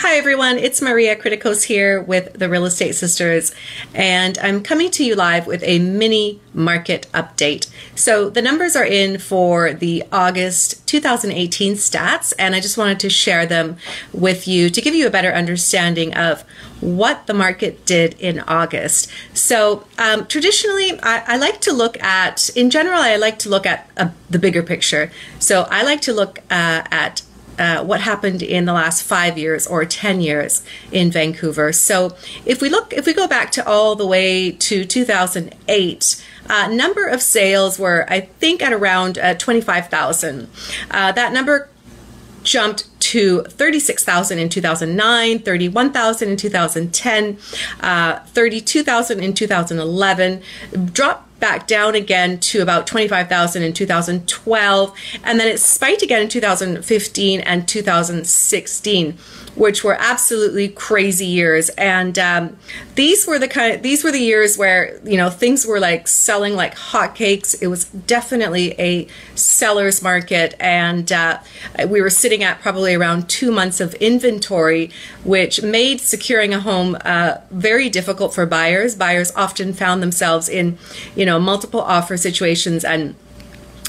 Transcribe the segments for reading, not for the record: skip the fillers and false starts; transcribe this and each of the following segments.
Hi everyone, it's Maria Criticos here with the Real Estate Sisters, and I'm coming to you live with a mini market update. So the numbers are in for the August 2018 stats, and I just wanted to share them with you to give you a better understanding of what the market did in August. So traditionally, I like to look at, in general, I like to look at the bigger picture. So I like to look at what happened in the last 5 years or 10 years in Vancouver. So if we go back to all the way to 2008, number of sales were, I think, at around 25,000. That number jumped to 36,000 in 2009, 31,000 in 2010, 32,000 in 2011, dropped back down again to about 25,000 in 2012, and then it spiked again in 2015 and 2016, which were absolutely crazy years. And these were the years where, you know, things were like selling like hotcakes. It was definitely a seller's market, and we were sitting at probably around 2 months of inventory, which made securing a home very difficult for buyers. Buyers often found themselves in, you know, multiple offer situations, and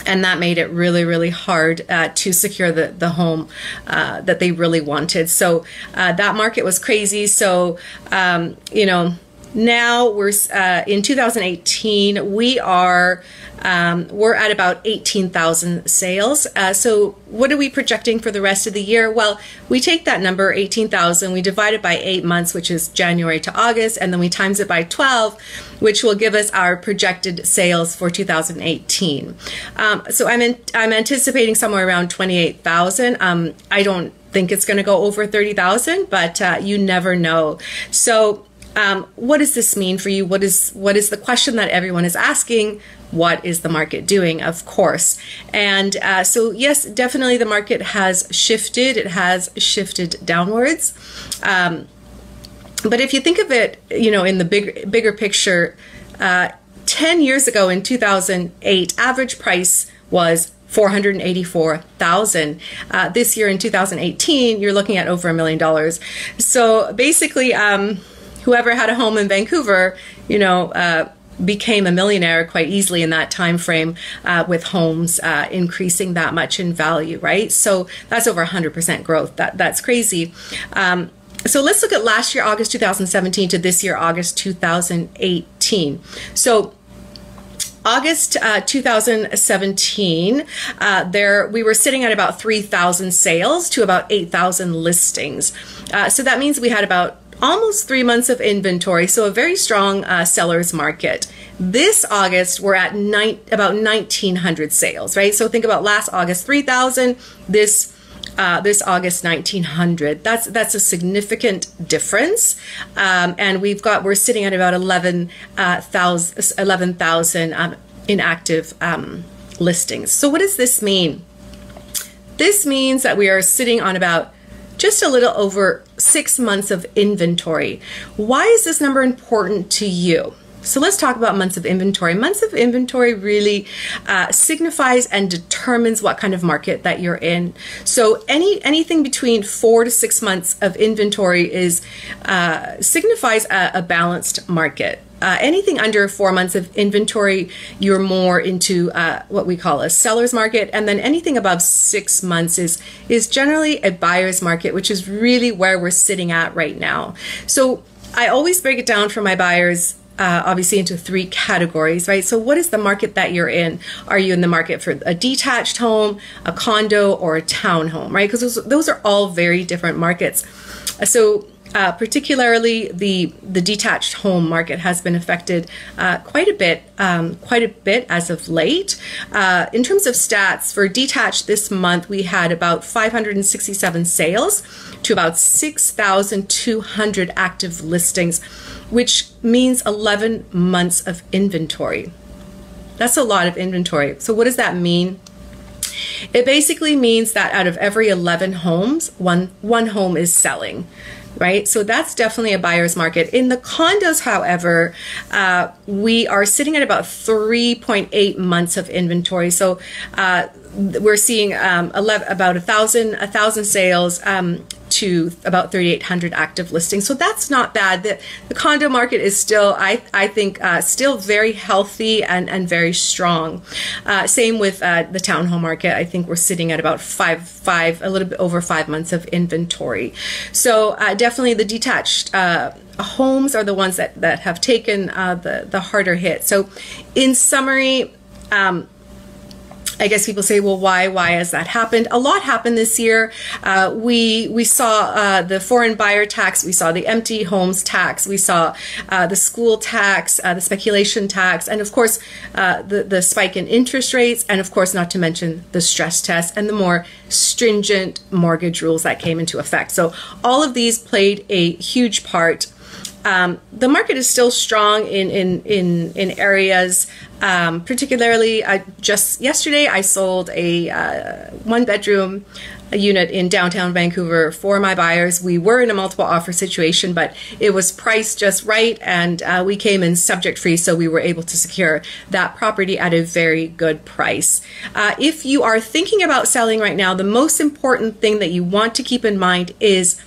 that made it really, really hard to secure the home that they really wanted. So that market was crazy. So, you know, now we're in 2018, we're at about 18,000 sales. So what are we projecting for the rest of the year? Well, we take that number, 18,000, we divide it by 8 months, which is January to August, and then we times it by 12, which will give us our projected sales for 2018. So I'm anticipating somewhere around 28,000. I don't think it's going to go over 30,000, but you never know. So what does this mean for you? What is the question that everyone is asking? What is the market doing? Of course. And so yes, definitely the market has shifted. It has shifted downwards. But if you think of it, you know, in the bigger picture, 10 years ago in 2008, average price was 484,000. This year in 2018, you're looking at over $1 million. So basically, whoever had a home in Vancouver, you know, became a millionaire quite easily in that time frame, with homes increasing that much in value, right? So that's over 100% growth. That's crazy. So let's look at last year, August 2017, to this year, August 2018. So August 2017, we were sitting at about 3,000 sales to about 8,000 listings. So that means we had about almost 3 months of inventory, so a very strong seller's market. This August, we're at about 1,900 sales, right? So think about last August, 3,000, this August, 1,900. That's a significant difference, and we're sitting at about 11,000 inactive listings. So what does this mean? This means that we are sitting on about just a little over 6 months of inventory. Why is this number important to you? So let's talk about months of inventory. Months of inventory really signifies and determines what kind of market that you're in. So anything between 4 to 6 months of inventory signifies a balanced market. Anything under 4 months of inventory, you're more into what we call a seller's market, and then anything above 6 months is generally a buyer's market, which is really where we're sitting at right now. So I always break it down for my buyers, obviously, into 3 categories, right? So what is the market that you're in? Are you in the market for a detached home, a condo, or a townhome, right? Because those are all very different markets. So particularly the detached home market has been affected quite a bit as of late. In terms of stats, for detached this month, we had about 567 sales to about 6,200 active listings, which means 11 months of inventory. That's a lot of inventory. So what does that mean? It basically means that out of every 11 homes, one home is selling, right? So that's definitely a buyer's market. In the condos, however, we are sitting at about 3.8 months of inventory. So we're seeing about 1,000 sales to about 3,800 active listings. So that's not bad. The condo market is still, I think, still very healthy and very strong. Same with the townhome market. I think we're sitting at about a little bit over 5 months of inventory. So definitely the detached homes are the ones that have taken the harder hit. So in summary, I guess people say, well, why has that happened? A lot happened this year. We saw the foreign buyer tax, we saw the empty homes tax, we saw the school tax, the speculation tax, and of course the spike in interest rates, and of course not to mention the stress test and the more stringent mortgage rules that came into effect. So all of these played a huge part. The market is still strong in areas, particularly just yesterday I sold a 1-bedroom unit in downtown Vancouver for my buyers. We were in a multiple offer situation, but it was priced just right, and we came in subject free, so we were able to secure that property at a very good price. If you are thinking about selling right now, the most important thing that you want to keep in mind is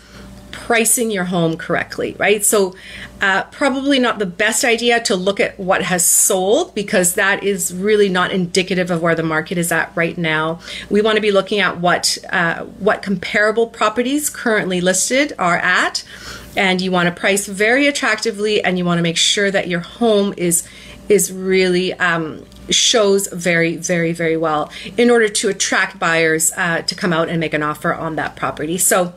pricing your home correctly, right? So probably not the best idea to look at what has sold, because that is really not indicative of where the market is at right now. We want to be looking at what comparable properties currently listed are at, and you want to price very attractively, and you want to make sure that your home is really shows very, very, very well in order to attract buyers to come out and make an offer on that property. So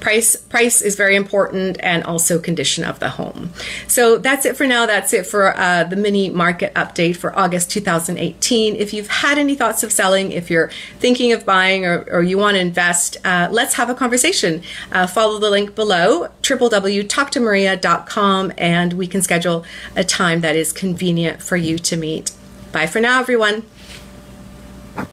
price is very important, and also condition of the home. So that's it for now. That's it for the mini market update for August 2018. If you've had any thoughts of selling, if you're thinking of buying, or you want to invest, let's have a conversation. Follow the link below, www.talktomaria.com, and we can schedule a time that is convenient for you to meet. Bye for now, everyone.